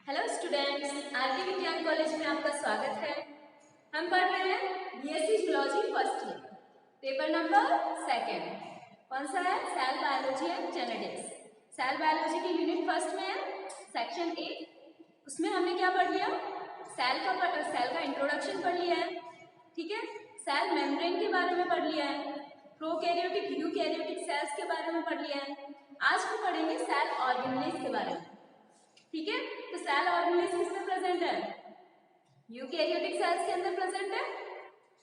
Hello students, आरती विज्ञान college में आपका स्वागत है। हम पढ़ रहे हैं BSc zoology first year, paper number 2। कौन सा है? Cell biology and genetics. Cell biology की यूनिट फर्स्ट में है सेक्शन 8। उसमें हमने क्या पढ़ लिया? सेल का इंट्रोडक्शन पढ़ लिया है, ठीक है। सेल मेम्ब्रेन के बारे में पढ़ लिया है, प्रोकैरियोटिक यूकैरियोटिक सेल्स के बारे में पढ़ लिया है। आज हम पढ़ेंगे सेल ऑर्गेनेल्स के बारे में, ठीक है। तो सेल ऑर्गेनेल्स किसमें प्रेजेंट है? यूकैरियोटिक सेल्स के अंदर प्रेजेंट है।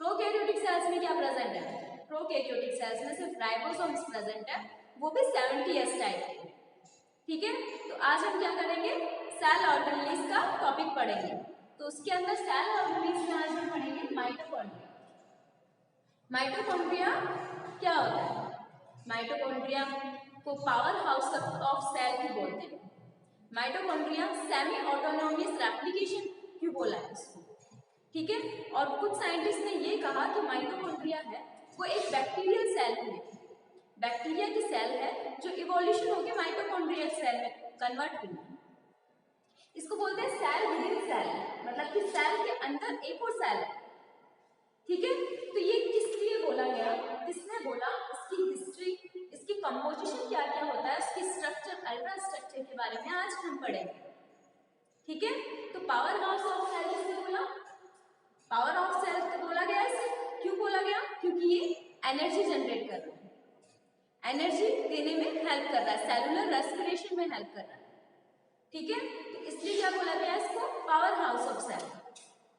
प्रोकैरियोटिक सेल्स में क्या प्रेजेंट है? प्रोकैरियोटिक सेल्स में सिर्फ राइबोसोम्स प्रेजेंट है, वो भी 70s टाइप के, ठीक है। तो आज हम क्या करेंगे? सेल ऑर्गेनेल्स का टॉपिक पढ़ेंगे। तो उसके अंदर सेल ऑर्गेनेल्स में आज हम पढ़ेंगे माइटोकॉन्ड्रिया। माइटोकॉन्ड्रिया क्या होता है? माइटोकॉन्ड्रिया को पावर हाउस ऑफ सेल भी बोलते हैं। माइटोकॉन्ड्रिया सेमी ऑटोनोमस रेप्लिकेशन क्यों बोला है इसको, ठीक है। और कुछ साइंटिस्ट ने ये कहा कि माइटोकॉन्ड्रिया है वो एक बैक्टीरियल सेल है, बैक्टीरिया की सेल है जो इवोल्यूशन होकर माइटोकॉन्ड्रियल सेल में कन्वर्ट हुई है। इसको बोलते हैं सेल विद इन सेल, मतलब कि सेल के अंदर एक और सेल है, ठीक है। तो ये किस लिए बोला गया? किसने बोला? इसकी हिस्ट्री, इसकी कंपोजिशन क्या क्या होता है, इसकी स्ट्रक्चर, अल्ट्रा स्ट्रक्चर के बारे में आज हम पढ़ेंगे, ठीक है। तो पावर हाउस ऑफ सेल किसने बोला? पावर ऑफ सेल को बोला गया इसे, क्यों बोला गया? क्योंकि ये एनर्जी जनरेट कर रहा है, एनर्जी देने में हेल्प कर रहा है, सेलुलर रेस्पिरेशन में हेल्प कर रहा है, ठीक है। तो इसलिए क्या बोला गया इसको? पावर हाउस ऑफ सेल,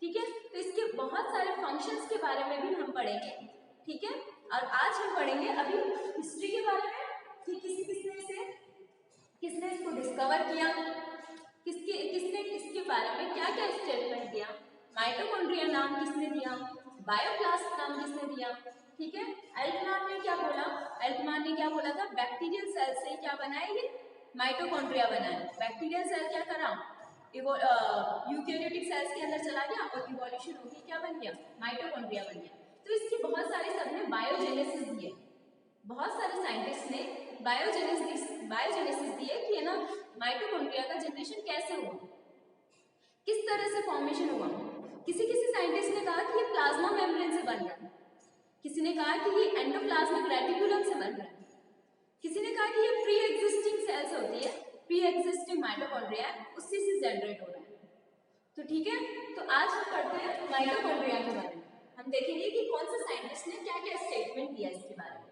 ठीक है। तो इसके बहुत सारे फंक्शंस के बारे में भी हम पढ़ेंगे, ठीक है। और आज हम पढ़ेंगे अभी हिस्ट्री के बारे में कि किसने इसको डिस्कवर किया, किसने इसके बारे में क्या क्या स्टेटमेंट दिया, माइटोकॉन्ड्रिया नाम किसने दिया, बायोप्लास्ट नाम किसने दिया, ठीक है। एल्टमान ने क्या बोला? एल्टमान ने क्या बोला था? बैक्टीरियल सेल से क्या बनाया? ये माइटोकॉन्ड्रिया बनाया। बैक्टीरियल सेल क्या करा? यूकैरियोटिक सेल्स के अंदर चला गया और इवोल्यूशन होकर क्या बन गया? माइटोकॉन्ड्रिया बन गया। तो इसकी बहुत सारे सबने बायोजेनेसिस दिए, बहुत सारे साइंटिस्ट ने बायोजेनेसिस दिए कि है ना माइटोकॉन्ड्रिया का जनरेशन कैसे हुआ, किस तरह से फॉर्मेशन हुआ। किसी साइंटिस्ट ने कहा कि ये प्लाज्मा मेम्ब्रेन से बन रहा है, किसी ने कहा कि ये एंडोप्लाज्मिक रेटिकुलम से बन रहा है, किसी ने कहा कि ये प्री एग्जिस्टिंग सेल्स होती है, प्री एग्जिस्टिंग माइटोकॉन्ड्रिया उसी से जनरेट हो रहा है। तो ठीक है, तो आज हम पढ़ते हैं माइटोकॉन्ड्रिया के बारे में। हम देखेंगे कि कौन से साइंटिस्ट ने क्या क्या स्टेटमेंट दिया इसके बारे में,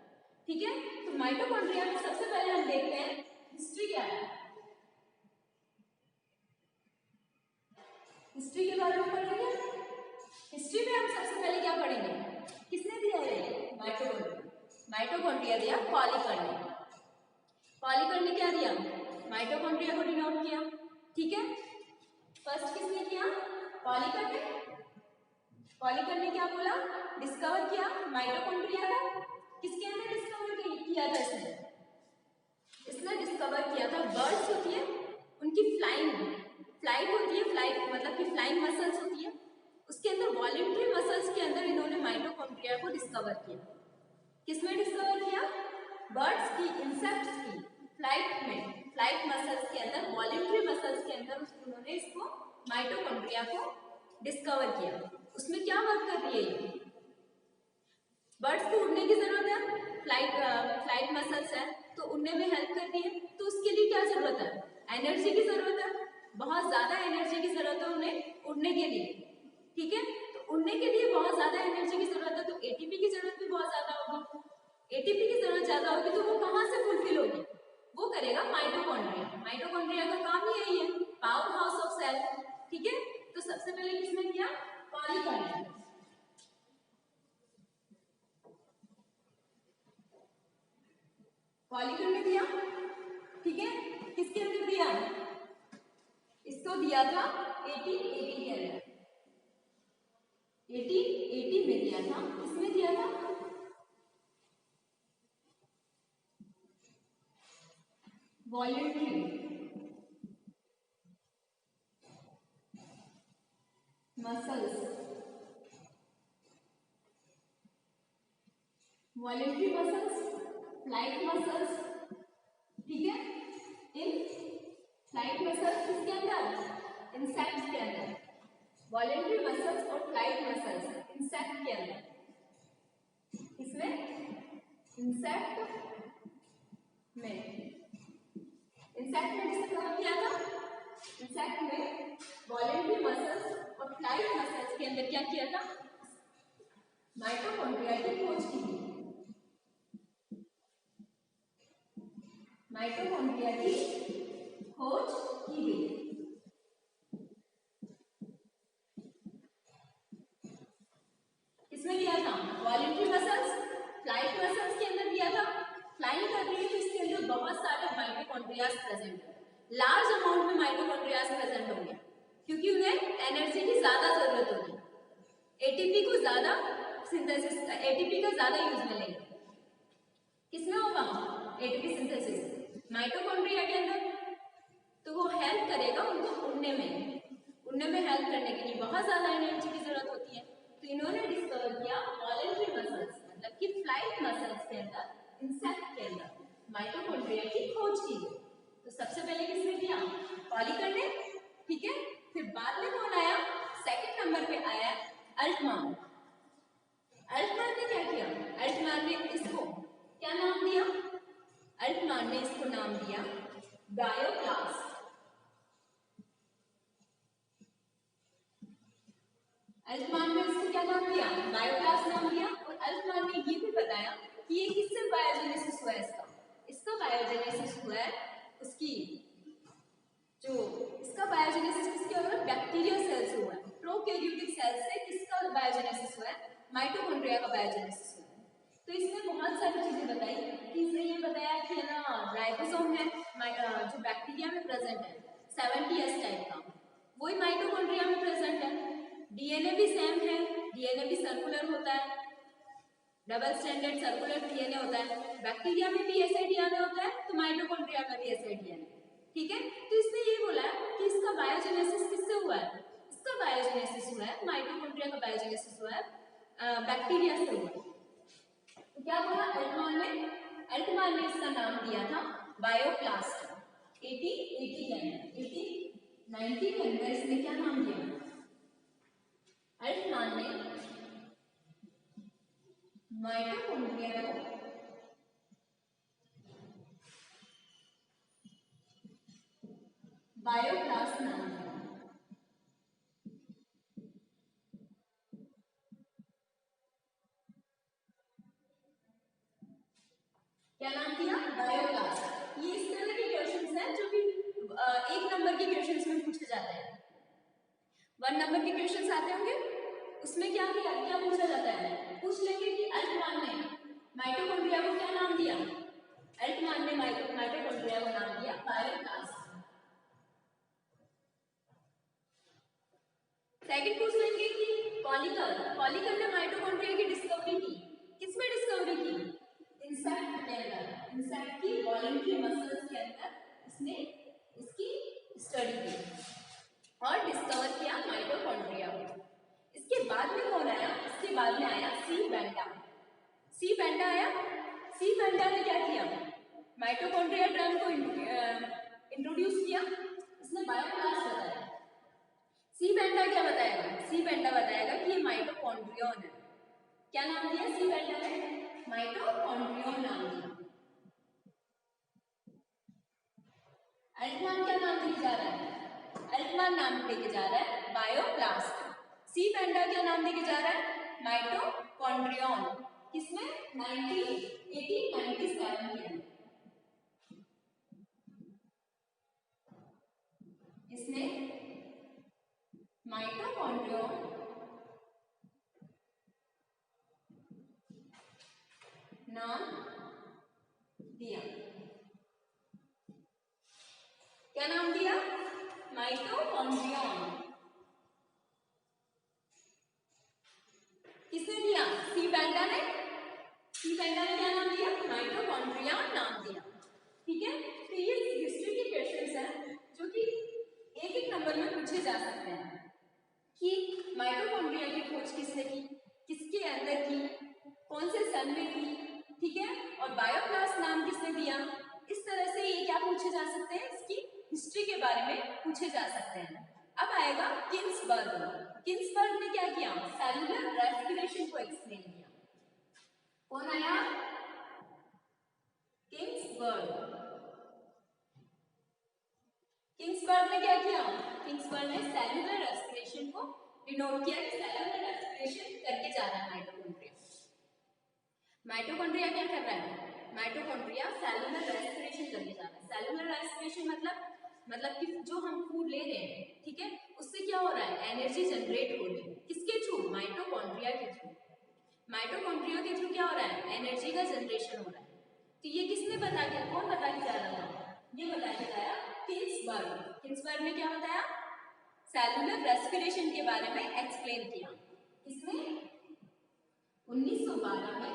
ठीक है। तो माइटोकॉन्ड्रिया में सबसे पहले हम देखते हैं हिस्ट्री क्या है। हिस्ट्री के बारे में पढ़ेंगे। हिस्ट्री में हम सबसे पहले क्या पढ़ेंगे? किसने दिया है? माइटोकॉन्ड्रिया दिया पॉलीकर ने। पॉलीकर ने क्या दिया? माइटोकॉन्ड्रिया को डिनोट किया, ठीक है। फर्स्ट किसने किया? पॉलीकर ने। पॉलीकर ने क्या बोला? डिस्कवर किया माइटोकॉन्ड्रिया को। किसके अंदर डिस्कवर किया था इसने डिस्कवर किया था बर्ड्स होती है उनकी फ्लाइट होती है, फ्लाइट मतलब कि फ्लाइंग मसल्स होती है, उसके अंदर वॉलंटरी मसल्स के अंदर इन्होंने माइटोकॉन्ड्रिया को डिस्कवर किया। किसमें डिस्कवर किया? बर्ड्स की, इंसेक्ट्स की फ्लाइट में, फ्लाइट मसल्स के अंदर, वॉलंटरी मसल्स के अंदर उन्होंने इसको माइटोकॉन्ड्रिया को डिस्कवर किया। उसमें क्या वर्क कर रही है ये? बर्ड्स को उड़ने की जरूरत है, फ्लाइट मसल्स है तो उड़ने में हेल्प करती है। तो उसके लिए क्या जरूरत है? एनर्जी की जरूरत है, बहुत ज्यादा एनर्जी की जरूरत है उन्हें उड़ने के लिए, ठीक है। तो उड़ने के लिए बहुत ज्यादा एनर्जी की जरूरत है, तो एटीपी की जरूरत भी बहुत ज्यादा होगी। एटीपी की जरूरत ज्यादा होगी तो वो कहाँ से फुलफिल होगी? वो करेगा माइटोकॉन्ड्रिया। माइटोकॉन्ड्रिया का काम ही यही है, पावर हाउस ऑफ सेल, ठीक है। तो सबसे पहले किसने किया? पॉलीकर ने। पॉलीकर ने दिया, ठीक है। किसके अंदर दिया? इसको दिया था 1880 के अंदर, 1880 में दिया था। किसमें दिया था? Voluntary muscles, voluntary muscles, flight muscles, ठीक है। इन फ्लाइट मसल्स किसके अंदर? वॉलेंट्री मसल्स और फ्लाइट मसल्स इंसेक्ट के अंदर, इसमें इंसेक्ट में डिस्कवर किया था। इंसेक्ट में वॉलेंट्री मसल्स और फ्लाइट मसल्स के अंदर क्या किया था, माइटोकॉन्ड्रिया की खोज की गई। माइटोकॉन्ड्रिया की खोज की गई। किसमें दिया था, वॉलेंट्री मसल्स, फ्लाइट मसल्स के अंदर दिया था। फ्लाइंग कर रही है तो इसके अंदर बहुत सारे माइटोकॉन्ड्रियाज प्रेजेंट है, लार्ज अमाउंट में माइटोकॉन्ड्रियाज प्रेजेंट होंगे क्योंकि उन्हें एनर्जी की ज्यादा जरूरत होगी, एटीपी को ज्यादा सिंथेसिस, एटीपी का ज्यादा यूज में लेंगे। किसमें होगा एटीपी सिंथेसिस, माइटोकॉन्ड्रिया के अंदर। तो वो हेल्प करेगा उनको उड़ने में हेल्प करने के लिए बहुत ज्यादा एनर्जी की जरूरत होती है। तो इन्होंने डिस्कवर किया वॉलेंट्री मसल्स, मतलब कि फ्लाइट मसल्स के अंदर, इंसेक्ट के अंदर माइटोकॉन्ड्रिया की खोज की गई। तो सबसे पहले किसने किया, पॉलीकर ने, ठीक है। फिर बाद में कौन आया, सेकंड नंबर पे आया अल्टमान। अल्टमान ने क्या किया, अल्टमान ने इसको क्या नाम दिया, अल्टमान ने इसको नाम दिया बायोप्लास्ट। अल्टमान ने इसको क्या नाम दिया, बायोप्लास्ट नाम दिया। और अल्टमान ने ये भी बताया कि ये किससे बायोजेनेसिस हुआ है, इसका बायोजेनेसिस हुआ है, उसकी जो इसका बायोजेनेसिस किसके हुआ है, बैक्टीरिया सेल से हुआ है, प्रोकैरियोटिक सेल से किसका बायोजेनेसिस हुआ है, माइटोकॉन्ड्रिया का बायोजेनेसिस हुआ है। तो इसने बहुत सारी चीजें बताई कि इसने ये बताया कि है ना राइबोसोम है जो बैक्टीरिया में प्रेजेंट है 70S टाइप का, वही माइटोकॉन्ड्रिया में प्रेजेंट है। डीएनए भी सेम है, डीएनए भी सर्कुलर होता है, डबल स्टैंडर्ड सर्कुलर डीएनए होता है। बैक्टीरिया में भी ऐसा डीएनए होता है तो माइटोकॉन्ड्रिया में भी ऐसा डीएनए, ठीक है। तो इसने ये बोला कि इसका बायोजेनेसिस किससे हुआ है, इसका बायोजेनेसिस हुआ है, माइटोकॉन्ड्रिया का बायोजेनेसिस हुआ है बैक्टीरिया से हुआ है। तो क्या बोला अल्टमान ने इसका नाम दिया था बायोप्लास्ट। 1890 के अंदर इसने क्या नाम दिया, अल्टमान ने माइटोकॉन्ड्रिया को बायोप्लास्ट नाम दिया। क्या नाम दिया, बायोप्लास्ट। ये इस तरह के क्वेश्चंस हैं जो कि 1 नंबर के क्वेश्चंस में पूछे जाते हैं। 1 नंबर के क्वेश्चंस आते होंगे, उसमें क्या पूछा जाता है, पूछ लेंगे कि अल्टमान ने माइटोकॉन्ड्रिया को क्या नाम दिया, अल्टमान ने माइटोकॉन्ड्रिया को नाम दिया बायोप्लास्ट। सेकंड पूछ लेंगे कि पॉलीकर ने माइटोकॉन्ड्रिया की डिस्कवरी की, किसमें डिस्कवरी की, इंसेक्ट के अंदर, इंसेक्ट की वॉलेंट्री मसल्स के अंदर इसने इसकी स्टडी की और डिस्कवर किया माइटोकॉन्ड्रिया को। इसके बाद में कौन आया, इसके बाद में आया सी बेंटा। सी बेंटा आया, सी बेंटा ने क्या किया, माइटोकॉन्ड्रिया टर्म को इंट्रोड्यूस किया, इसने बायोप्लास्ट बताया। सी बेंटा क्या बताएगा, सी बेंटा बताएगा कि ये माइटोकॉन्ड्रियन है। क्या नाम दिया सी बेंटा ने, माइटोकॉन्ड्रियन नाम दिया। अल्टमान क्या नाम लेके जा रहा है, अल्टमान नाम लेके जा रहा है बायोप्लास्ट। सी बेंटा क्या नाम लेके जा रहा है, माइटोकॉन्ड्रियन। किसमें, 1897 के अंदर इसने माइटोकॉन्ड्रियन नाम दिया। क्या नाम दिया, माइटोकॉन्ड्रियन। किसने दिया, सी बेंटा ने। सी बेंटा ने क्या नाम दिया, माइटोकॉन्ड्रिया नाम दिया, ठीक है। तो ये हिस्ट्री के क्वेश्चंस हैं जो कि 1 नंबर में पूछे जा सकते हैं कि माइटोकॉन्ड्रिया की खोज किसने की, किसके अंदर की, कौन से सन में की, ठीक है। और बायोप्लास्ट नाम किसने दिया। इस तरह से ये क्या पूछे जा सकते हैं, इसकी हिस्ट्री के बारे में पूछे जा सकते हैं। अब आएगा किन्सबर्ग। किन्सबर्ग ने क्या किया? सेलुलर रेस्पिरेशन को एक्सप्लेन किया। कौन आया? किन्सबर्ग। किन्सबर्ग ने क्या किया? किन्सबर्ग ने सेलुलर रेस्पिरेशन को डिनोट किया कि सेलुलर रेस्पिरेशन करके जा रहा है माइटोकॉन्ड्रिया। माइटोकॉन्ड्रिया क्या कर रहा है? माइटोकॉन्ड्रिया सेलुलर रेस्पिरेशन करके जा रहा है। सेलुलर रेस्पिरेशन मतलब कि जो हम फूड ले रहे हैं, ठीक है, उससे क्या हो रहा है? एनर्जी जनरेट हो रही है। किसके थ्रू? माइटोकॉन्ड्रिया के थ्रू। माइटोकॉन्ड्रिया के थ्रू क्या हो रहा है? एनर्जी का जनरेशन हो रहा है। तो ये किसने बता दिया? कौन बता के जा रहा था? ये बता के जाया किन्सबर्ग। किन्सबर्ग ने क्या बताया? सेलुलर रेस्पिरेशन के बारे में एक्सप्लेन किया। किसने? 1912 में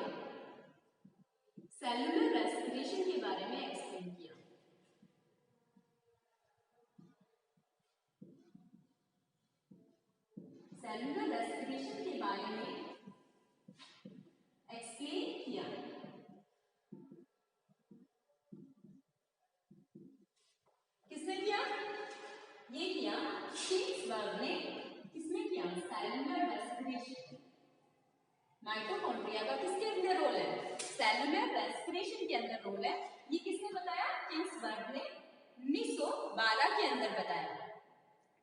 सेलुलर रेस्पिरेशन के बारे में एक्सप्लेन किया। सेलुलर रेस्पिरेशन के बारे में एक्सप्लेन किया। किसने किया? ये किया किन्सबर्ग ने। किसने किया? Cellular respiration. माइटोकॉन्ड्रिया का किसके अंदर रोल है? सेलुलर रेस्पिरेशन के अंदर रोल है। ये किसने बताया? किन्सबर्ग ने 1912 के अंदर बताया।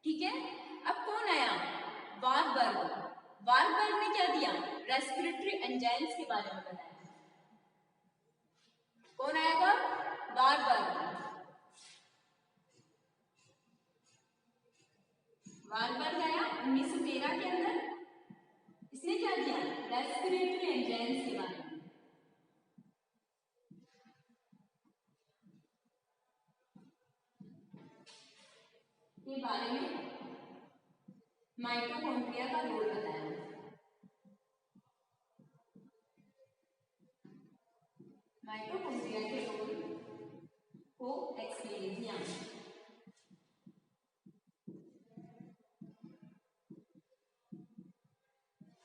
ठीक है, अब कौन आया? वारबर्ग। वारबर्ग ने क्या दिया? रेस्पिरेटरी एंजाइम्स के बारे में बताया। कौन आएगा? वारबर्ग। वारबर्ग आया 1913 के अंदर। इसने क्या दिया? रेस्पिरेटरी एंजाइम्स के बारे में। माइटोकॉन्ड्रिया का रोल बताया। माइटोकॉन्ड्रिया के रोल को एक्सप्लेन किया।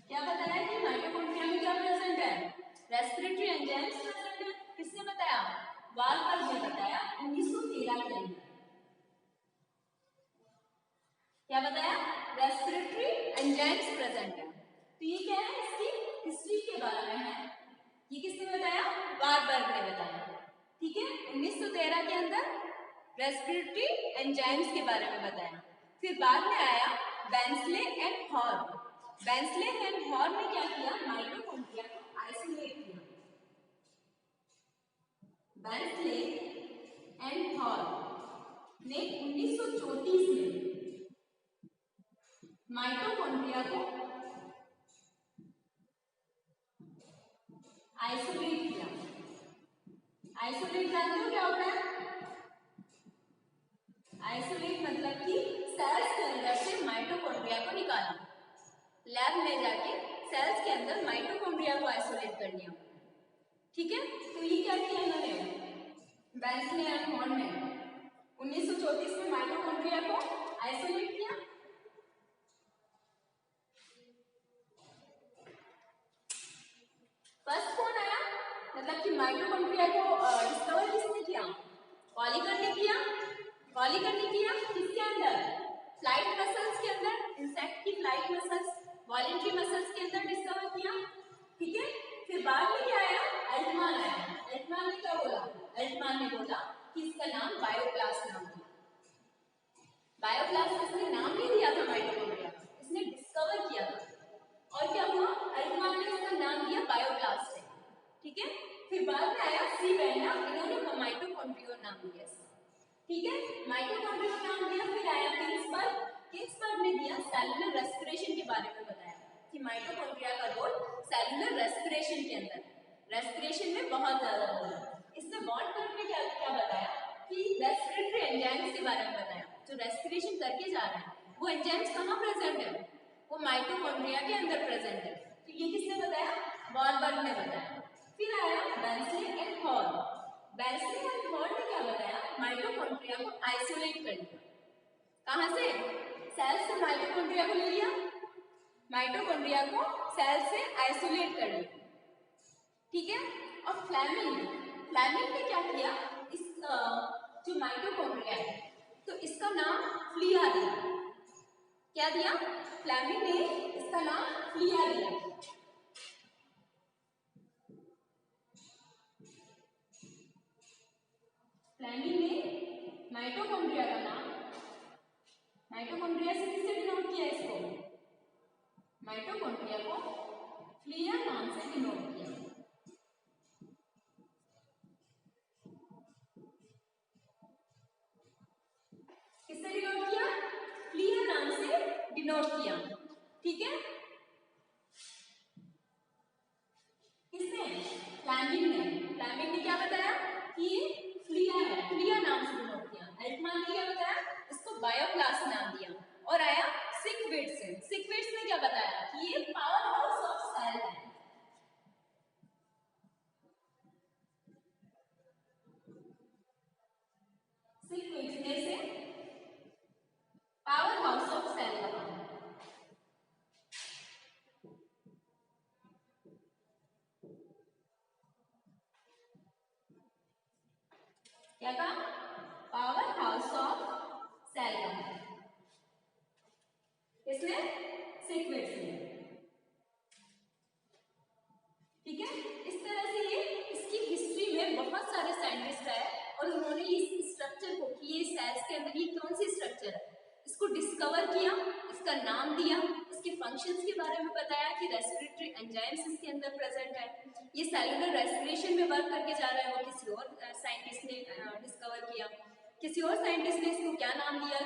क्या बताया कि माइटोकॉन्ड्रिया में क्या प्रेजेंट है? रेस्पिरेटरी एंजाइम्स प्रेजेंट है। किसने बताया? वारबर्ग ने बताया 1913 के अंदर। क्या बताया? रेस्पिरेटरी एंजाइम्स प्रेजेंट है। तो ये क्या है? इसकी हिस्ट्री के बारे में है। ये किसने बताया? वारबर्ग ने बताया। ठीक है, 1913 के अंदर रेस्पिरेटरी एंजाइम्स के बारे में बताया। फिर बाद में आया बेंसले एंड हॉर्न। बेंसले एंड हॉर्न ने क्या किया? माइटोकॉन्ड्रिया को आइसोलेट किया। बेंसले एंड हॉर्न ने 1934 में माइटोकॉन्ड्रिया को आइसोलेट किया। आइसोलेट जानते हो क्या होता है? आइसोलेट मतलब कि सेल्स के अंदर से माइटोकॉन्ड्रिया को निकाला। लैब में जाके सेल्स के अंदर माइटोकॉन्ड्रिया को आइसोलेट कर लिया। ठीक है, तो ये क्या किया इन्होंने? बेंसले एंड हॉर्न ने 1934 में माइटोकॉन्ड्रिया को आइसोलेट किया। फर्स्ट कौन आया? मतलब कि माइटोकॉन्ड्रिया को डिस्कवर किसने किया? पॉलीकर ने किया। पॉलीकर ने किया किसके अंदर? फ्लाइट मसल्स के अंदर, इंसेक्ट की फ्लाइट मसल्स, वॉलेंट्री मसल्स के अंदर डिस्कवर किया। ठीक है, फिर बाद में क्या आया? एल्टमान आया। एल्टमान ने क्या बोला? एल्टमान ने बोला कि इसका नाम बायोप्लास्ट नाम दिया। बायोप्लास्ट इसने नाम नहीं दिया था माइटोकॉन्ड्रिया, इसने डिस्कवर किया था। और क्या हुआ? एल्टमान ने इसका नाम दिया बायोप्लास्ट। ठीक है, फिर बाद में आया सी वेंडा, इन्होंने माइटोकॉन्ड्रिया नाम दिया इसका। ठीक है, माइटोकॉन्ड्रिया नाम दिया। फिर आया किन्सबर्ग। किन्सबर्ग ने दिया सेलुलर रेस्पिरेशन के बारे में बताया कि माइटोकॉन्ड्रिया का रोल सेलुलर रेस्पिरेशन के अंदर, रेस्पिरेशन में बहुत ज्यादा रोल है। इसने बॉन्ड करके क्या क्या बताया कि रेस्पिरेटरी एंजाइम्स के बारे में बताया। जो रेस्पिरेशन करके जा रहा है वो एंजाइम्स कहाँ प्रेजेंट है? वो माइटोकॉन्ड्रिया के अंदर प्रेजेंट है। तो ये किसने बताया? वारबर्ग ने बताया। फिर आया बेंसले एंड हॉर्न। बेंसले एंड हॉर्न ने क्या बताया? माइटोकॉन्ड्रिया को आइसोलेट कर लिया। कहाँ से? सेल से माइटोकॉन्ड्रिया को ले लिया, माइटोकॉन्ड्रिया को सेल से आइसोलेट कर लिया। ठीक है, और फ्लेमिंग ने क्या किया? इस जो माइटोकॉन्ड्रिया है तो इसका नाम फ्लिया दिया। क्या दिया? फ्लेमिंग ने इसका नाम फ्लिया दिया। फ्लेमिंग ने माइटोकॉन्ड्रिया का नाम, माइटोकॉन्ड्रिया से किससे डिनोट किया इसको? माइटोकॉन्ड्रिया को फ्लिया नाम से डिनोट किया। किससे डिनोट किया? फ्लिया नाम से डिनोट किया। ठीक है, किसने? फ्लेमिंग ने। फ्लेमिंग ने क्या बताया कि ये फ्लिया है, फ्लिया नाम से डिनोट किया। एल्टमान ने क्या बताया? इसको बायोप्लास्ट नाम दिया। और आया सिकविट्स। सिकविट्स ने क्या बताया कि ये पावर हाउस ऑफ सेल है। सिकविट्स ने इसे पावर हाउस ऑफ सेल कहा। क्या कहा? पावर हाउस ऑफ सेल कहा। किसने? सिकविट्स ने। ठीक है, इस तरह से ये इसकी हिस्ट्री में बहुत सारे साइंटिस्ट आए और उन्होंने इस स्ट्रक्चर को, कि ये सेल्स के अंदर ये कौन सी स्ट्रक्चर है, इसको डिस्कवर किया, इसका नाम दिया, इसके फंक्शंस के बारे में बताया कि रेस्पिरेटरी एंजाइम्स इसके अंदर प्रेजेंट है, ये सेलुलर रेस्पिरेशन में वर्क करके जा रहा है, वो किसी और साइंटिस्ट ने डिस्कवर किया। किसी और साइंटिस्ट ने इसको क्या नाम दिया,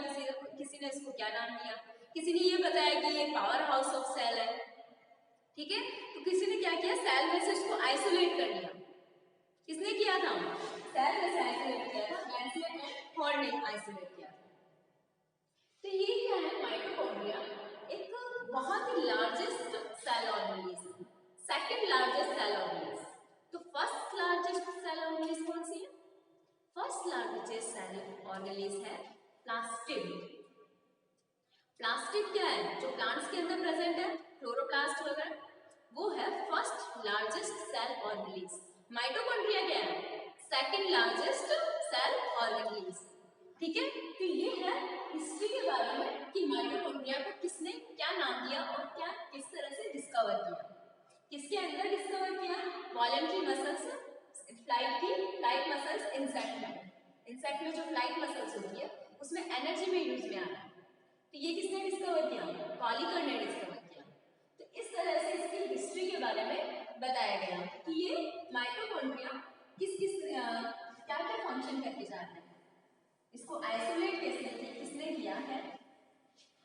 किसी ने इसको क्या नाम दिया, किसी ने ये बताया कि ये पावर हाउस ऑफ सेल है। ठीक है, तो किसी ने क्या किया, सेल में से इसको आइसोलेट कर लिया। किसने किया था? सेल में से आइसोलेट किया था, मैंसले एंड हॉल ने आइसोलेट किया था। तो ये क्या है? माइटोकॉन्ड्रिया एक बहुत ही largest cell organelles, second largest cell organelles. तो फर्स्ट लार्जेस्ट सेल ऑर्गेनेलिज्म कौन सी है? फर्स्ट लार्जेस्ट सेल ऑर्गेनेलिज्म है प्लास्टिड। प्लास्टिड क्या है? जो प्लांट्स के अंदर प्रेजेंट है, क्लोरोप्लास्ट वगैरह, वो है फर्स्ट लार्जेस्ट सेल ऑर्गेनेलिज्म। माइटोकॉन्ड्रिया क्या है? Second largest cell ऑर्गेनेलिज्म। ठीक है, तो ये है हिस्ट्री के बारे में कि माइटोकॉन्ड्रिया को किसने क्या नाम दिया और क्या किस तरह से डिस्कवर किया। किसके अंदर डिस्कवर किया? Voluntary muscles, flight muscles insect में। इंसेक्ट में जो फ्लाइट मसल्स होती है उसमें एनर्जी में यूज में आता है। तो ये किसने डिस्कवर किया? पॉलीकर ने डिस्कवर किया। तो इस तरह से इसकी हिस्ट्री के बारे में बताया गया कि ये माइटोकॉन्ड्रिया किस किस क्या क्या फंक्शन करके जा रहे हैं, इसको आइसोलेट किसने किया है,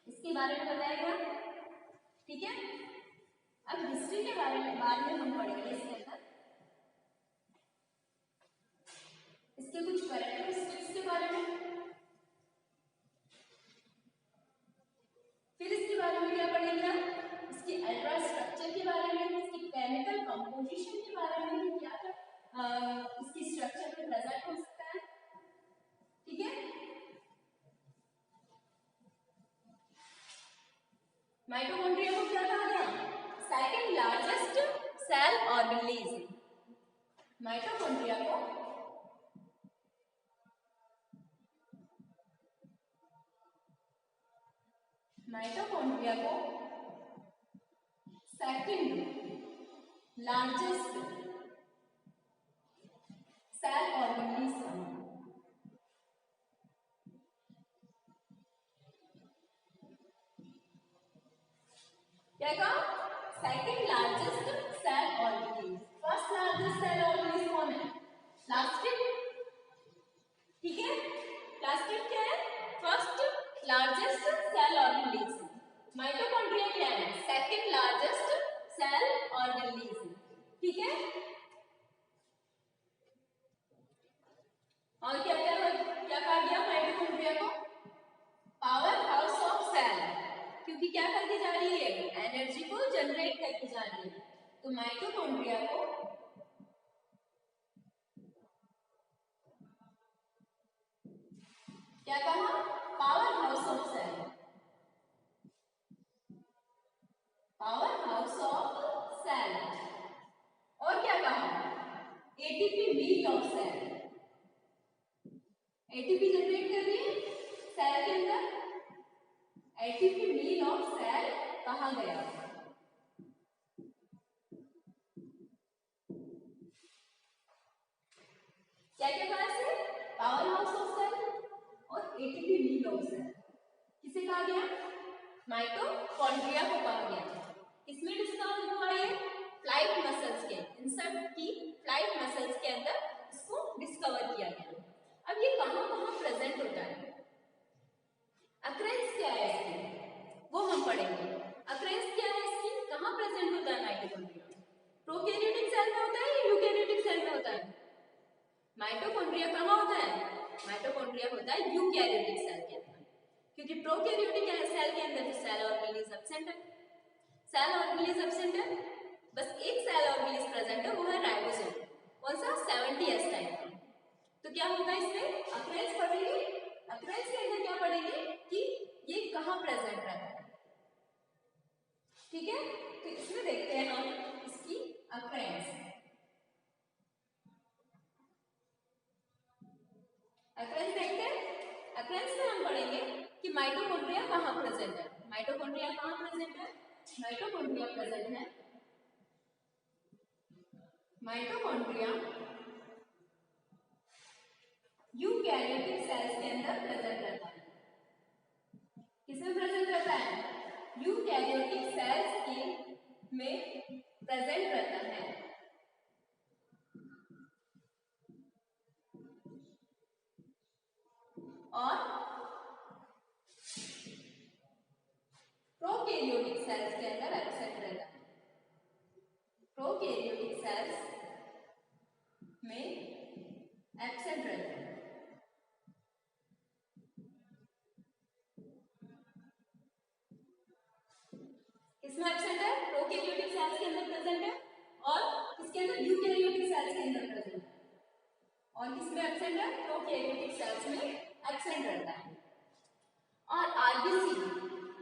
इसके बारे में बताया गया। ठीक है, अब हिस्ट्री के बारे में बाद में हम पढ़ेंगे इसके अंदर, इसके कुछ कैरेक्टरिस्टिक्स के बारे में, फिर इसके बारे में क्या पढ़ेंगे, इसके अल्ट्रा स्ट्रक्चर के बारे में, इसकी केमिकल कंपोजिशन के बारे में कि क्या इसकी स्ट्रक्चर में प्रेजेंट हो सकता है। ठीक है, माइटोकॉन्ड्रिया को क्या कहा गया? Second largest cell ऑर्गेनेलिज्म। माइटोकॉन्ड्रिया को सेकंड लार्जेस्ट सेल ऑर्गेनेलिज्म। क्या कहा? Second largest cell organellism. First largest cell organellism कौन है? प्लास्टिड। ठीक है, प्लास्टिड क्या है? First largest cell ऑर्गेनेलिज्म। माइटोकॉन्ड्रिया क्या है? Second largest cell ऑर्गेनेलिज्म। ठीक है, और क्या कहा गया माइटोकॉन्ड्रिया को? पावर हाउस ऑफ सेल, क्योंकि क्या करके जा रही है? एनर्जी को जनरेट करके जा रही है। तो माइटोकॉन्ड्रिया को क्या कहा? Power house of cell, power house of cell. और क्या कहा? ATP meet of cell, ATP generate कर रही है सेल के अंदर, एटीपी मील ऑफ सेल कहा गया? क्या क्या कहा से? पावर हाउस ऑफ सेल और एटीपी मील ऑफ सेल। किसे कहा गया? माइटोकॉन्ड्रिया को कहा गया। इसमें डिस्कवर हुआ है फ्लाइट मसल्स के, इंसेक्ट की फ्लाइट मसल्स के अंदर इसको डिस्कवर किया गया। अब ये कहाँ प्रेजेंट होता है, अक्रेंस क्या है इसकी वो हम पढ़ेंगे। अक्रेंस क्या है इसकी, कहाँ प्रेजेंट होता है माइटोकॉन्ड्रिया? प्रोकैरियोटिक सेल में होता है या यूकैरियोटिक सेल में होता है? माइटोकॉन्ड्रिया कहाँ होता है? माइटोकॉन्ड्रिया होता है यूकैरियोटिक सेल के अंदर, क्योंकि प्रोकैरियोटिक सेल के अंदर तो सेल ऑर्गेनेल एब्सेंट है। सेल ऑर्गेनेल एब्सेंट है, बस एक सेल ऑर्गेनेल प्रेजेंट है, वो है राइबोसोम। कौन सा? 70S टाइप का। तो क्या होगा इसमें? अक्रेंस पढ़ेंगे। अक्रेंस के अंदर क्या पढ़ेंगे कि ये कहाँ प्रेजेंट रहता है, ठीक है? तो इसमें देखते हैं हम इसकी अक्रेंस। अक्रेंस देखते हैं। अक्रेंस में हम पढ़ेंगे कि माइटोकॉन्ड्रिया कहाँ प्रेजेंट है। माइटोकॉन्ड्रिया कहाँ प्रेजेंट है? माइटोकॉन्ड्रिया प्रेजेंट है, माइटोकॉन्ड्रिया यूकैरियोटिक सेल्स के अंदर प्रेजेंट रहता है। किसमें प्रेजेंट रहता है? यूकैरियोटिक सेल्स के में प्रेजेंट रहता है। और प्रोकैरियोटिक सेल्स के अंदर एब्सेंट रहता है। प्रोकैरियोटिक सेल्स में एब्सेंट रहता है। किसमें एब्सेंट है? प्रोकैरियोटिक सेल्स के अंदर प्रेजेंट है, और किसके अंदर? यूकैरियोटिक सेल्स के अंदर प्रेजेंट है। और किसमें एब्सेंट है? प्रोकैरियोटिक सेल्स में एब्सेंट रहता है। और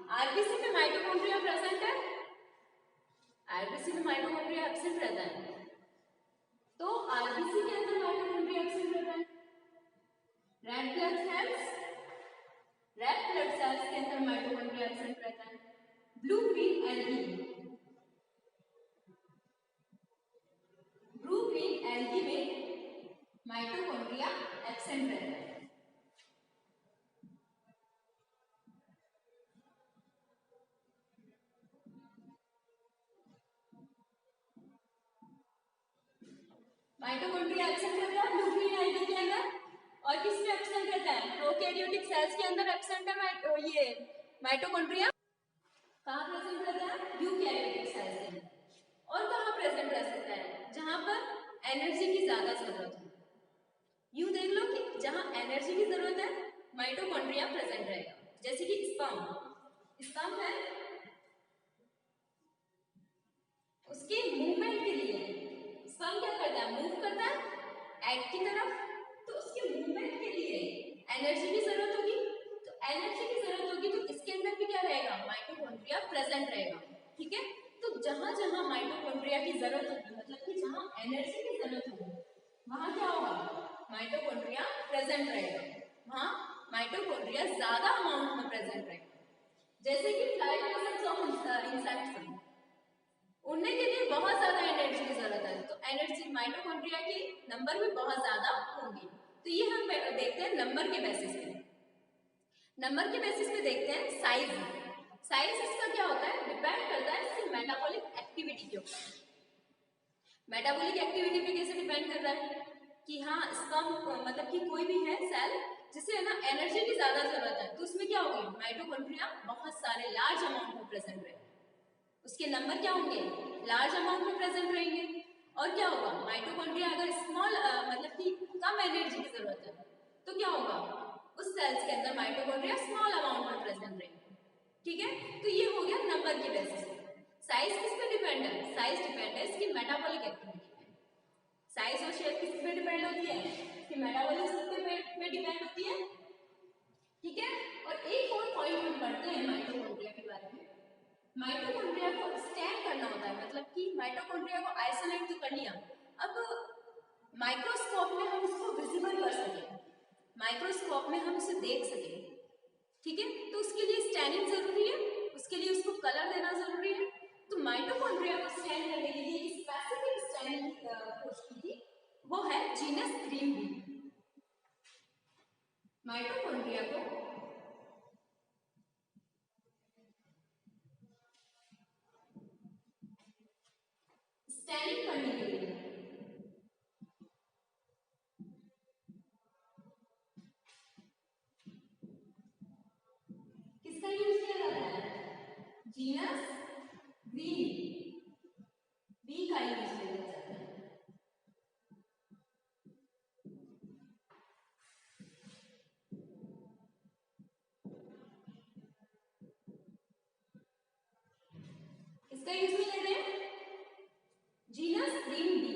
आरबीसी में माइटोकॉन्ड्रिया प्रेजेंट है, आरबीसी में माइटोकॉन्ड्रिया एब्सेंट रहता है। तो आरबीसी के अंदर माइटोकॉन्ड्रिया एब्सेंट रहता है। रेड ब्लड सेल्स के अंदर माइटोकॉन्ड्रिया एब्सेंट रहता है। ब्लू ग्रीन एल्गी में माइटोकॉन्ड्रिया एब्सेंट रहता है। माइटोकॉन्ड्रिया एब्सेंट रहता है ब्लू ग्रीन एल्गी के अंदर, और किसमें एब्सेंट रहता है? प्रोकैरियोटिक सेल्स के अंदर एब्सेंट है ये माइटोकॉन्ड्रिया। कहाँ प्रेजेंट रहता है? यूकैरियोटिक सेल्स के अंदर। और कहाँ प्रेजेंट रह सकता है? जहां पर एनर्जी की ज्यादा जरूरत हो। यूं देख लो कि जहां एनर्जी की जरूरत है माइटोकॉन्ड्रिया प्रेजेंट रहेगा। जैसे कि स्पर्म है, उसके मूवमेंट के लिए स्पर्म क्या करता है? मूव करता है एग की तरफ। तो उसके मूवमेंट के लिए एनर्जी की जरूरत होगी। तो एनर्जी की जरूरत होगी तो इसके अंदर भी क्या रहेगा? माइटोकॉन्ड्रिया प्रेजेंट रहेगा, ठीक है? तो जहां जहां माइटोकॉन्ड्रिया की जरूरत होगी, मतलब कि जहां एनर्जी की जरूरत होगी, वहां क्या होगा? माइटोकॉन्ड्रिया प्रेजेंट रहेगा, वहां माइटोकॉन्ड्रिया ज्यादा अमाउंट में प्रेजेंट रहेगा। जैसे कि फ्लाइट मसल्स ऑफ इंसेक्ट्स, उड़ने के लिए बहुत ज्यादा एनर्जी की जरूरत है, तो एनर्जी माइटोकॉन्ड्रिया की नंबर भी बहुत ज्यादा होंगी। तो ये हम देखते हैं नंबर के बेसिस पे। नंबर के बेसिस पे देखते हैं साइज इसका क्या होता है? डिपेंड करता है इसकी मेटाबॉलिक एक्टिविटी के ऊपर। मेटाबॉलिक एक्टिविटी पे कैसे डिपेंड कर रहा है कि हाँ स्पर्म मतलब कि कोई भी है सेल जिसे है ना एनर्जी की ज्यादा जरूरत है, तो उसमें क्या होगी? माइटोकॉन्ड्रिया बहुत सारे लार्ज अमाउंट में प्रेजेंट रहेंगे। उसके नंबर क्या होंगे? लार्ज अमाउंट में प्रेजेंट रहेंगे। और क्या होगा? माइटोकॉन्ड्रिया अगर स्मॉल मतलब कि कम एनर्जी की जरूरत है तो क्या होगा? उस सेल्स के अंदर माइटोकॉन्ड्रिया स्मॉल अमाउंट में प्रेजेंट रहेंगे, ठीक है? तो ये हो गया नंबर के बेसिस पे। साइज किस पे डिपेंड है? साइज डिपेंड है इसकी मेटाबॉलिक एक्टिविटी पे। साइज और शेप किस पे डिपेंड होती है? इसकी मेटाबॉलिज्म पे डिपेंड होती है, ठीक है? और एक और पॉइंट हम पढ़ते हैं माइटोकॉन्ड्रिया के बारे में। माइटोकॉन्ड्रिया को स्टैक करना होता है, मतलब कि माइटोकॉन्ड्रिया को आइसोलेट तो कर लिया, अब माइक्रोस्कोप में हम इसको विजिबल कर सकें, माइक्रोस्कोप में हम इसे देख सकें, ठीक है, तो उसके लिए स्टैनिंग जरूरी है, उसके लिए उसको कलर देना जरूरी है। तो माइटोकॉन्ड्रिया को स्टैंड करने के लिए एक स्पेसिफिक स्टैनिंग खोज की थी, वो है जीनस ग्रीन बी। माइटोकॉन्ड्रिया को स्टैनिंग करने के लिए किसका यूज किया जाता है? जीनस ग्रीन बी का यूज किया जाता है। इसका यूज में ले रहे हैं Janus green B.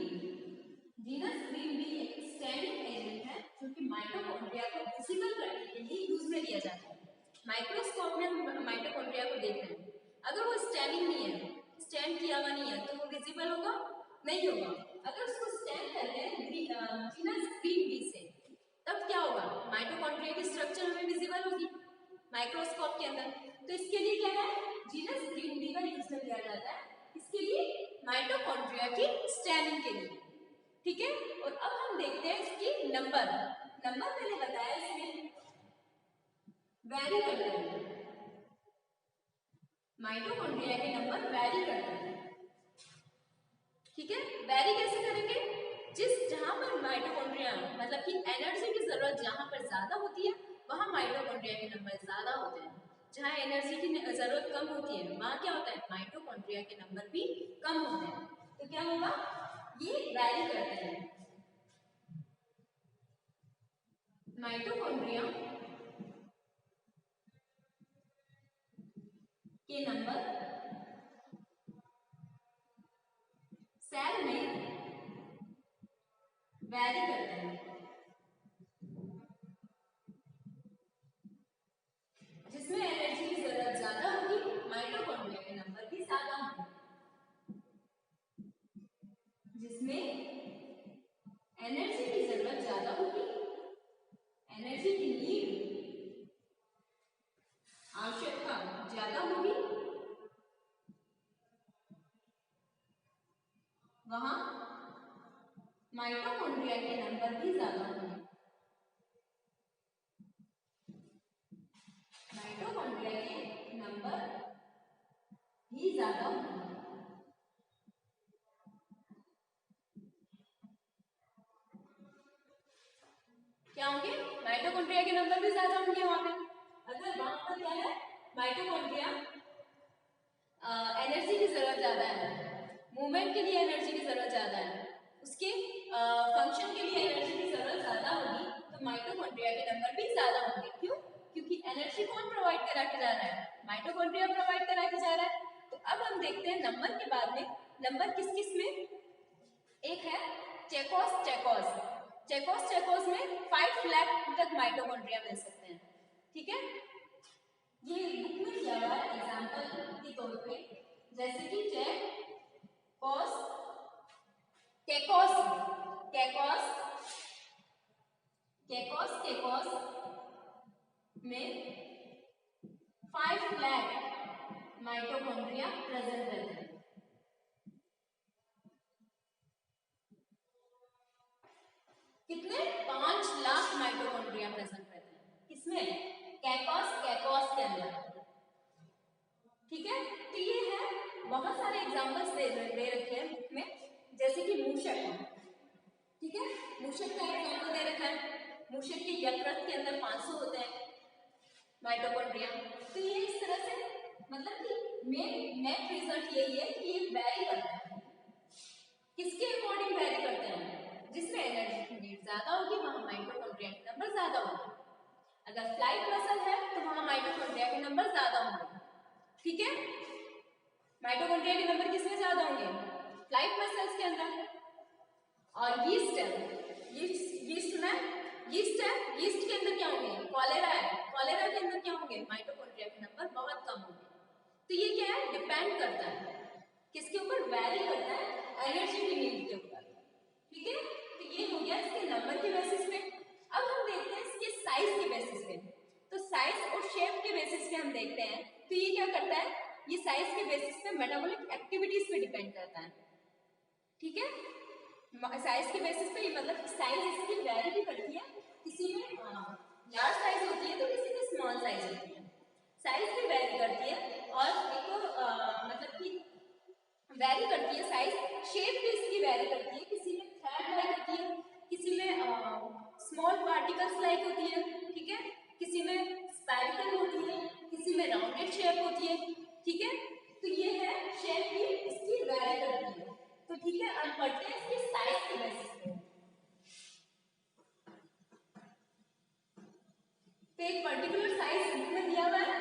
Janus green B एक स्टैंडिंग एजेंट है जो कि माइटोकॉन्ड्रिया को विजिबल करने के लिए यूज में लिया जाता है। माइक्रोस्कोप में हम माइटोकॉन्ड्रिया को देख रहे हैं, अगर वो स्टैंडिंग नहीं है, स्टैंड किया हुआ नहीं है, तो वो विजिबल होगा नहीं होगा। अगर उसको स्टैंड कर ले जीनस ग्रीन बी से, तब क्या होगा? माइटोकॉन्ड्रिया की स्ट्रक्चर हमें विजिबल होगी माइक्रोस्कोप के अंदर। तो इसके लिए क्या है? जीनस ग्रीन बी का यूज में लिया जाता है, इसके लिए माइटोकॉन्ड्रिया की स्टैनिंग के लिए। ठीक है, और अब हम देखते हैं इसकी नंबर। नंबर मैंने बताया इसमें वैरी करते हैं, माइटोकॉन्ड्रिया के नंबर वैरी करते हैं। ठीक है, वैरी कैसे करेंगे? जहां पर माइटोकॉन्ड्रिया मतलब कि एनर्जी की जरूरत जहां पर ज्यादा होती है, वहां माइटोकॉन्ड्रिया के नंबर ज्यादा होते हैं। जहां एनर्जी की जरूरत कम होती है, वहां क्या होता है? माइटोकॉन्ड्रिया के नंबर भी कम होते हैं। तो क्या होगा? ये वैरी करते हैं। माइटोकॉन्ड्रिया के नंबर सेल में वैरी करते हैं, जिसमें एनर्जी की जरूरत ज्यादा होगी, माइटोकॉन्ड्रिया के नंबर भी ज्यादा होंगे। जिसमें एनर्जी की जरूरत ज्यादा होगी, एनर्जी की नीड आवश्यकता ज्यादा होगी, वहां माइटोकॉन्ड्रिया के नंबर भी ज्यादा होंगे। माइटोकॉन्ड्रिया के नंबर भी ज्यादा होंगे। क्या होंगे? माइटोकॉन्ड्रिया के नंबर भी ज्यादा होंगे वहां पे। अगर वहां पर क्या है? माइटोकॉन्ड्रिया एनर्जी की जरूरत ज्यादा है, मूवमेंट के लिए एनर्जी की जरूरत ज्यादा है, उसके फंक्शन के लिए एनर्जी की जरूरत ज्यादा होगी, तो माइटोकॉन्ड्रिया के नंबर भी ज्यादा होंगे। क्यों? क्योंकि एनर्जी कौन प्रोवाइड करा के जा रहा है? माइटोकॉन्ड्रिया प्रोवाइड करा के जा रहा है। तो अब हम देखते हैं नंबर के बाद में नंबर किस किस में। एक है चेकोस चेकोस। चेकोस चेकोस में 5 लाख तक माइटोकॉन्ड्रिया मिल सकते हैं। ठीक है, ये बुक में दिया हुआ है एग्जांपल के तौर पे, जैसे कि चेकोस केकोस केकोस केकोस केकोस में 5 लाख माइटोकॉन्ड्रिया प्रेजेंट रहते हैं। कितने? 5 लाख माइटोकॉन्ड्रिया प्रेजेंट रहते हैं। किसमें? केकोस केकोस के अंदर। ठीक है, तो ये है, बहुत सारे एग्जांपल्स दे रखे हैं बुक में, जैसे कि मूषक। ठीक है, मूषक का एग्जांपल दे रखा है। मूषक के यकृत के अंदर 500 होते हैं माइटोकॉन्ड्रिया। तो ये इस तरह से मतलब कि मेन नेट रिजल्ट यही है कि ये वैरी करता है। किसके अकॉर्डिंग वैरी करते हैं? जिसमें एनर्जी की नीड ज्यादा होगी, वहां माइटोकॉन्ड्रिया के नंबर ज्यादा होंगे। अगर फ्लाइट मसल है तो वहां माइटोकॉन्ड्रिया के नंबर ज्यादा होंगे। ठीक है, माइटोकॉन्ड्रिया के नंबर किसमें ज्यादा होंगे? फ्लाइट मसल्स के अंदर। और यीस्ट है, यीस्ट में यीस्ट है, यीस्ट के अंदर क्या होंगे? कॉलेरा है, कॉलेरा के अंदर क्या होंगे? माइटोकॉन्ड्रिया के नंबर बहुत कम होंगे। तो ये क्या है? डिपेंड करता है किसके ऊपर? वैरी करता है एनर्जी की नीड के ऊपर। ठीक है, तो ये हो गया इसके नंबर के बेसिस पे। अब हम देखते हैं इसके साइज के बेसिस पे। तो साइज और शेप के बेसिस पे हम देखते हैं तो ये क्या करता है, ये साइज के बेसिस पे मेटाबॉलिक एक्टिविटीज पे डिपेंड करता है, ठीक है। साइज के बेसिस पे, मतलब साइज इसकी वैरी भी करती है, किसी में लार्ज साइज होती है तो किसी में स्मॉल साइज होती है, साइज भी वैरी करती है। और एक और मतलब कि वैरी करती है साइज, शेप भी इसकी वैरी करती है, किसी में थ्रेड लाइक होती है, किसी में स्मॉल पार्टिकल्स लाइक होती है, ठीक है, किसी में स्पाइरल होती है, किसी में राउंडेड शेप होती है, ठीक है। तो ये है शेप भी इसकी वैरी करती है, तो ठीक है। अब बढ़ते हैं इसके साइज के बेसिस पे। तो एक पर्टिकुलर साइज में दिया हुआ है,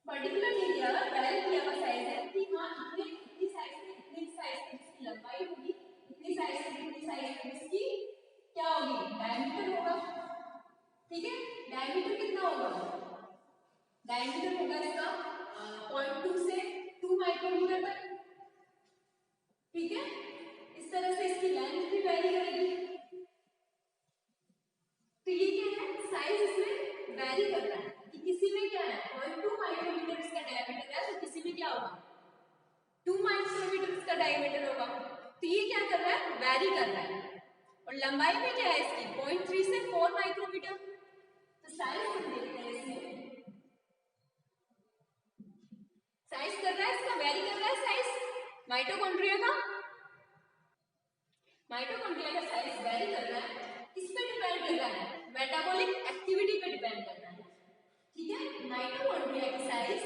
पर्टिकुलर नहीं दिया हुआ, वैरी दिया हुआ साइज है कि हाँ इतनी साइज में इतनी साइज में इसकी लंबाई होगी, इतनी साइज में इतनी साइज में इसकी क्या होगी, डायमीटर होगा, ठीक है। डायमीटर कितना होगा, डायमीटर होगा इसका 0.2 से 2 माइक्रोमीटर तक, ठीक है। इस तरह से इसकी लेंथ भी वैरी करेगी। तो ये क्या है, साइज इसमें वैरी कर रहा है कि किसी में क्या है 0.2 माइक्रोमीटर इसका डायमीटर है, तो किसी में क्या होगा 2 माइक्रोमीटर इसका डायमीटर होगा। तो ये क्या कर रहा है, वैरी कर रहा है। और लंबाई में क्या है इसकी 0.3 से 4 माइक्रोमीटर। तो साइज हम देखते हैं, इसमें साइज कर रहा है, इसका वैरी कर रहा है साइज माइटोकॉन्ड्रिया का, माइटोकॉन्ड्रिया का साइज वैरी कर रहा है, किस पे डिपेंड कर रहा है, मेटाबॉलिक एक्टिविटी पे डिपेंड कर रहा है, ठीक है। माइटोकॉन्ड्रिया की साइज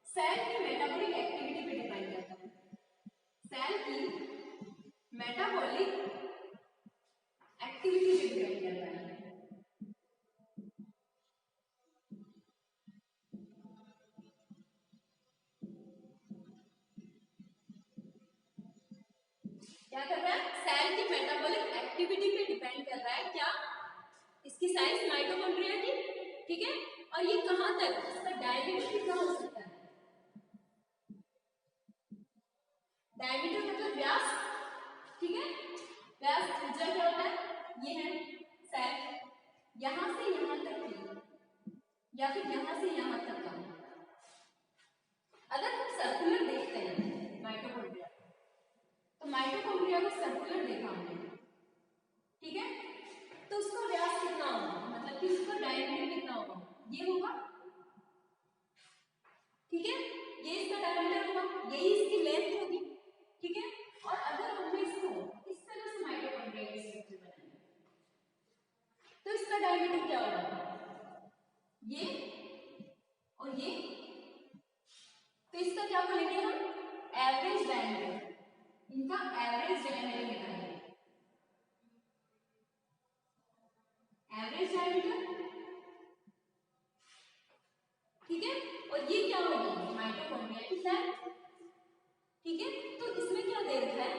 सेल की मेटाबॉलिक एक्टिविटी पे डिपेंड करता है, सेल की मेटाबॉलिक एक्टिविटी पे डिपेंड करता है। क्या कर रहा है, सेल की मेटाबॉलिक एक्टिविटी पे डिपेंड कर रहा है, क्या, इसकी साइज माइटोकॉन्ड्रिया की, ठीक है। और ये कहां तक, इसका डायमीटर कितना हो सकता है, डायमीटर मतलब व्यास, ठीक है। व्यास त्रिज्या क्या होता है, ये है सेल, यहां से यहां तक की या फिर यहां से यहां तक का। अगर हम सर्कुलर देखते हैं माइटोकॉन्ड्रिया, तो माइटोकॉन्ड्रिया को सर्कुलर देखा हमने, ठीक है। तो उसका व्यास कितना होगा, मतलब कि उसका डायमीटर कितना होगा, ये होगा, ठीक है। ये इसका डायमीटर होगा, यही इसकी लेंथ होगी, ठीक है। और अगर हमने इसको इस तरह से माइटोकॉन्ड्रिया की स्ट्रक्चर बनाई तो इसका डायमीटर क्या होगा, ये और ये, तो इसका क्या बोलेंगे हम, एवरेज डायमीटर, इनका एवरेज डायमीटर निकालेंगे, एवरेज डायमीटर, ठीक है। और ये क्या होगी, माइटोकॉन्ड्रिया की लेंथ, ठीक है। तो इसमें क्या दे रखा है,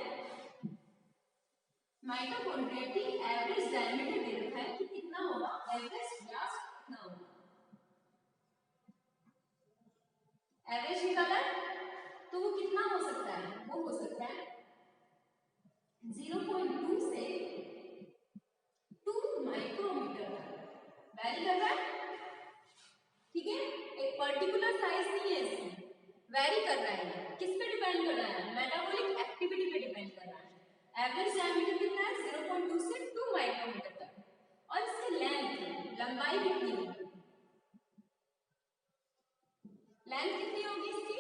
माइटोकॉन्ड्रिया की एवरेज डायमीटर दे रखा है कि कितना होगा, एवरेज व्यास कितना होगा, एवरेज निकाला तो वो कितना हो सकता है, वो हो सकता है 0.2 से 2 माइक्रोमीटर वैरी कर रहा है, ठीक है। एक पर्टिकुलर साइज नहीं है, इसमें वैरी कर रहा है, किस पे डिपेंड कर रहा है, मेटाबॉलिक एक्टिविटी पे डिपेंड कर रहा है। एवरेज डायमीटर कितना है 0.2 से 2 माइक्रोमीटर तक, और इसकी लेंथ, लंबाई कितनी होगी, लेंथ कितनी होगी इसकी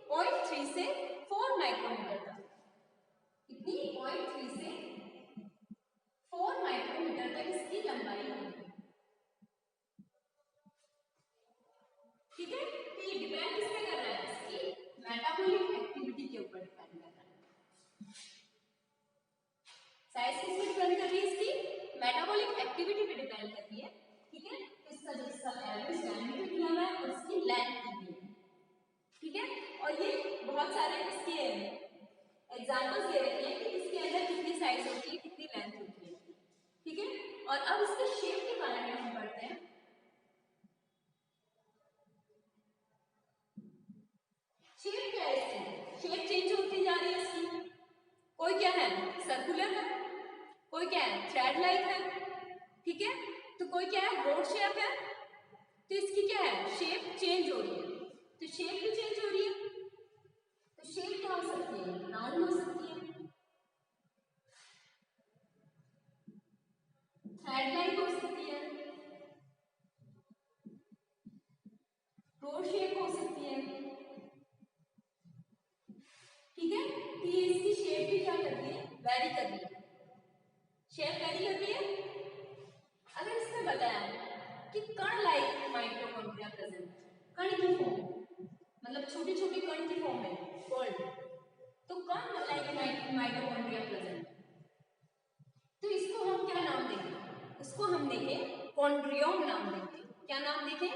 0.3 से 4 माइक्रोमीटर तक, कितनी 0.3 से 4 माइक्रोमीटर तक इसकी लंबाई होगी, ठीक है। तो ये डिपेंड किस पे कर रहा है, इसकी मेटाबॉलिक एक्टिविटी के ऊपर डिपेंड कर रहा है, साइज किस पे डिपेंड कर रही है, इसकी मेटाबॉलिक एक्टिविटी पे डिपेंड करती है, ठीक है। इसका जो इसका एवरेज डायमीटर दिया हुआ है और इसकी लेंथ दी हुई है, ठीक है। और ये बहुत सारे इसके एग्जांपल्स दे रखे हैं कि इसके अंदर कितनी साइज होती है, कितनी लेंथ होती है, ठीक है। और अब इसके शेप के बारे में हम पढ़ते हैं। शेप क्या है इसकी, शेप चेंज होती जा रही है इसकी, क्या है, थ्रेड लाइक है, ठीक है। तो कोई क्या है, रोड शेप है, तो इसकी क्या है, शेप चेंज हो रही है, तो शेप भी चेंज हो रही है। तो शेप क्या हो सकती है, राउंड हो सकती है, थ्रेड लाइक हो सकती है, रोड शेप हो सकती है, ठीक है। तो ये इसकी शेप भी क्या करती है, वेरी कर रही है, शेप वेरी कर रही है। अगर इसमें बताया कि कण लाइक माइटोकॉन्ड्रिया प्रेजेंट, कण की फॉर्म, मतलब छोटे छोटे कण की फॉर्म में कॉल्ड, तो कण लाइक माइटोकॉन्ड्रिया प्रेजेंट, तो इसको हम क्या नाम देंगे, उसको हम देंगे कॉन्ड्रियोम नाम देंगे। क्या नाम देंगे,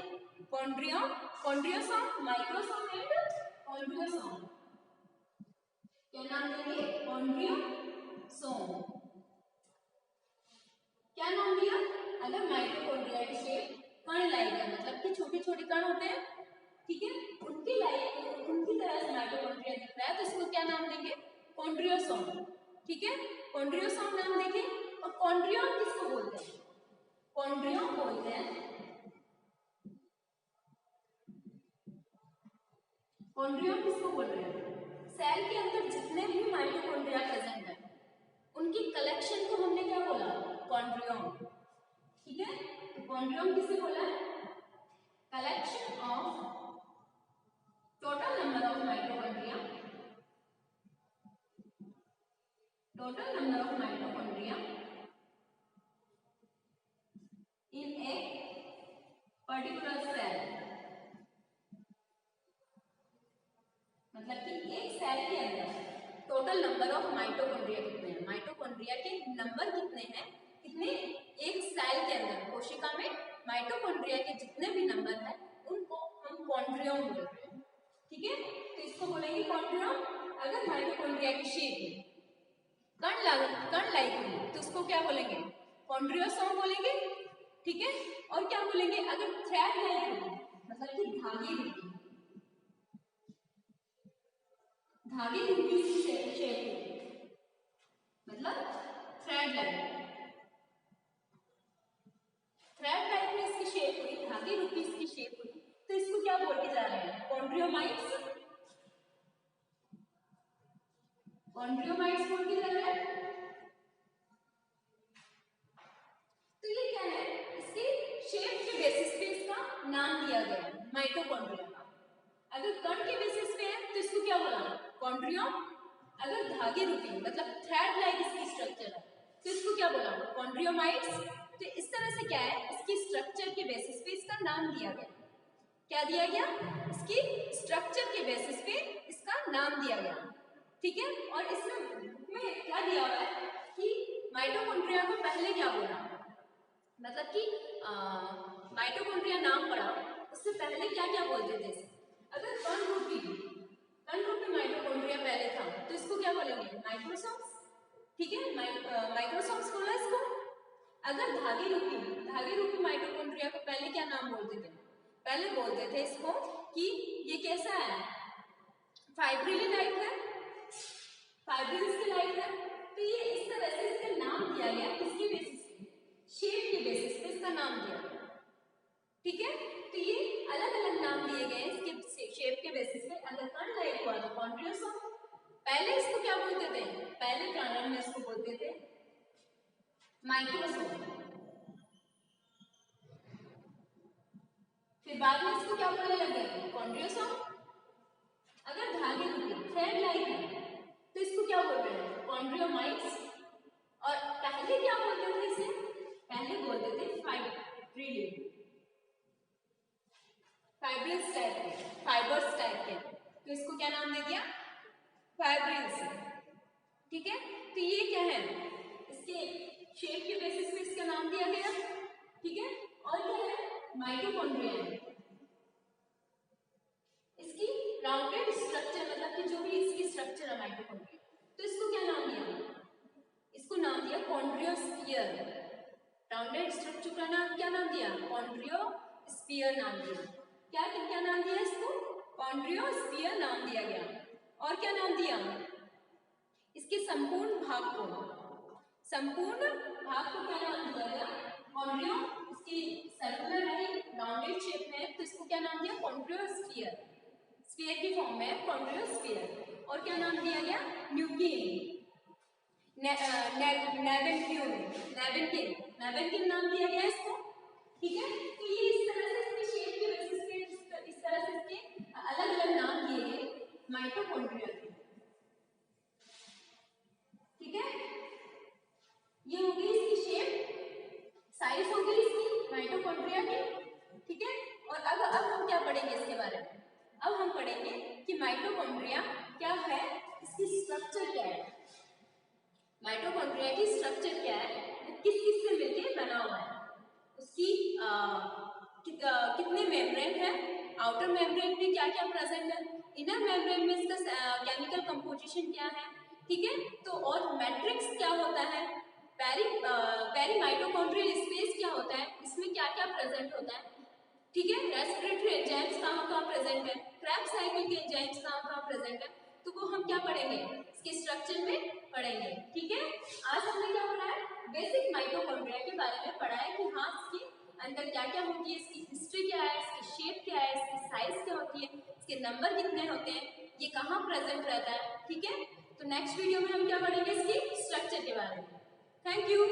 कॉन्ड्रियोम, कॉन्ड्रियोसोम, माइक्रोसोम एंड कॉन्ड्रियोसोम। क्या नाम देंगे, कॉन्ड्रियोसोम। क्या नाम दिया, अगर माइटोकॉन्ड्रिया की शेप कण लाइक है, मतलब कि छोटे छोटे कण होते हैं, ठीक है, उनकी लाइक, उनकी तरह से माइटोकॉन्ड्रिया दिख रहा है, तो इसको क्या नाम देंगे, कॉन्ड्रियोसोम, ठीक है, कॉन्ड्रियोसोम नाम देंगे। और कॉन्ड्रियोम किसको बोलते हैं, कॉन्ड्रियोम बोलते हैं, कॉन्ड्रियोम किसको बोल रहे हैं, सेल के अंदर जितने भी माइटोकॉन्ड्रिया प्रेजेंट है उनकी कलेक्शन को हमने क्या बोला, कॉन्ड्रियोम, ठीक है। तो कॉन्ड्रियोम किसे बोला, collection of total number of mitochondria, total number of mitochondria in a particular cell, मतलब कि एक सेल के अंदर टोटल नंबर ऑफ माइटोकॉन्ड्रिया कितने हैं, माइटोकॉन्ड्रिया के नंबर कितने हैं, कितने एक सेल के अंदर कोशिका में माइटोकॉन्ड्रिया के जितने भी नंबर हैं उनको हम कॉन्ड्रियोम बोल रहे हैं, ठीक है। तो इसको बोलेंगे कॉन्ड्रियोम। अगर माइटोकॉन्ड्रिया की शेप कण लाइक हुई तो उसको क्या बोलेंगे, कॉन्ड्रियोसोम बोलेंगे, ठीक है। और क्या बोलेंगे, अगर थ्रेड लाइक हुई, मतलब कि धागे रूपी, धागे रूपी शेप, मतलब थ्रेड लाइक, थ्रेड लाइक में इसकी शेप हुई, धागे रूपी इसकी शेप हुई, तो इसको क्या बोल के जा रहे हैं, कॉन्ड्रियोमाइट्स, कॉन्ड्रियोमाइट्स बोल के जा रहे हैं। तो ये क्या है, इसके शेप के बेसिस पे इसका नाम दिया गया है माइटोकॉन्ड्रिया का। अगर कण के बेसिस पे है तो इसको क्या बोला, कॉन्ड्रियोम। अगर धागे रूपी, मतलब थ्रेड लाइक इसकी स्ट्रक्चर है, तो इसको क्या बोला, कॉन्ड्रियोमाइट्स। तो इस तरह से क्या है, इसकी स्ट्रक्चर के बेसिस पे इसका नाम दिया गया, क्या दिया गया, इसकी स्ट्रक्चर के बेसिस पे इसका नाम दिया गया, ठीक है। और इसमें क्या दिया हुआ है कि माइटोकॉन्ड्रिया को पहले क्या बोला, मतलब कि माइटोकॉन्ड्रिया नाम पड़ा, उससे पहले क्या क्या बोलते थे इसे, अगर कण रूपी माइटोकॉन्ड्रिया पहले था तो इसको क्या बोलेंगे, माइक्रोसोम्स, ठीक है, माइक्रोसोम्स बोला इसको। अगर धागे रूपी माइटोकॉन्ड्रिया को पहले क्या नाम बोलते थे, पहले बोलते थे इसको कि ये कैसा है, फाइब्रिली लाइक है, फाइब्रिल्स के लाइक है। तो ये इस तरह से इसका नाम दिया गया, किसके बेसिस पे, शेप के बेसिस पे इसका नाम दिया गया, ठीक है। तो ये अलग अलग नाम दिए गए इसके शेप के बेसिस पे। अगर कण लाइक हुआ तो कॉन्ड्रियोसोम, पहले इसको क्या बोलते थे, पहले प्रारंभ में इसको बोलते थे माइक्रोसोम, फिर बाद में इसको क्या बोलने लगे, कॉन्ड्रियोसोम। अगर धागे रूपी थ्रेड लाइक है तो इसको क्या बोल रहे हैं, कॉन्ड्रियोमाइट्स। और पहले क्या बोलते थे इसे, पहले बोलते थे फाइब्रिल्स टाइप के, फाइबर्स टाइप के, तो इसको क्या नाम दे दिया, फाइब्रिल्स, ठीक है। तो ये क्या है, इसके शेप के बेसिस पे इसका नाम दिया गया, ठीक है। और क्या है, माइटोकॉन्ड्रिया है, इसकी राउंडेड स्ट्रक्चर, मतलब कि जो भी इसकी स्ट्रक्चर है माइटोकॉन्ड्रिया, तो इसको क्या नाम दिया, इसको नाम दिया कॉन्ड्रियोस्फीयर। राउंडेड स्ट्रक्चर का नाम क्या नाम दिया, कॉन्ड्रियोस्फीयर नाम दिया। क्या क्या नाम दिया इसको, कॉन्ड्रियोस्फीयर नाम दिया गया। और क्या नाम दिया, इसके संपूर्ण भाग को, संपूर्ण भाग को क्या नाम दिया गया? कॉन्ड्रियो। इसकी सर्कुलर है, राउंडेड शेप में, तो इसको क्या नाम दिया? कॉन्ड्रियोस्फीयर। स्फीयर की फॉर्म में कॉन्ड्रियोस्फीयर। और क्या नाम दिया गया? न्यूक्लियन, नेवेंकिन नाम दिया गया इसको। ठीक है, तो ये इस तरह से इसकी शेप की बेसिस पे इस तरह से इसके अलग अलग नाम दिए गए माइटोकॉन्ड्रिया के। ठीक है, ये होगी इसकी शेप, साइज होगी इसकी माइटोकॉन्ड्रिया की। ठीक है, और अब हम क्या पढ़ेंगे इसके बारे में? अब हम पढ़ेंगे कि माइटोकॉन्ड्रिया क्या है, इसकी स्ट्रक्चर क्या है। माइटोकॉन्ड्रिया की स्ट्रक्चर क्या है, वो किस किस से मिलकर बना हुआ है, उसकी कितने मेम्ब्रेन है, आउटर मेम्ब्रेन में क्या क्या प्रेजेंट है, इनर मेम्ब्रेन में इसका केमिकल कंपोजिशन क्या है। ठीक है, तो और मैट्रिक्स क्या होता है, पेरी माइटोकॉन्ड्रियल स्पेस क्या होता है, इसमें क्या क्या प्रेजेंट होता है। ठीक है, रेस्पिरेटरी एंजाइम्स कहाँ कहाँ प्रेजेंट है, क्रेब्स साइकिल के एंजाइम्स कहाँ कहाँ प्रेजेंट है, तो वो हम क्या पढ़ेंगे, इसके स्ट्रक्चर में पढ़ेंगे। ठीक है, आज हमने क्या पढ़ा है, बेसिक माइटोकॉन्ड्रिया के बारे में पढ़ा है कि हाँ इसके अंदर क्या क्या होती है, इसकी हिस्ट्री क्या है, इसकी शेप क्या है, इसकी साइज क्या होती है, इसके नंबर कितने होते हैं, ये कहाँ प्रेजेंट रहता है। ठीक है, तो नेक्स्ट वीडियो में हम क्या पढ़ेंगे, इसकी स्ट्रक्चर के बारे में। Thank you.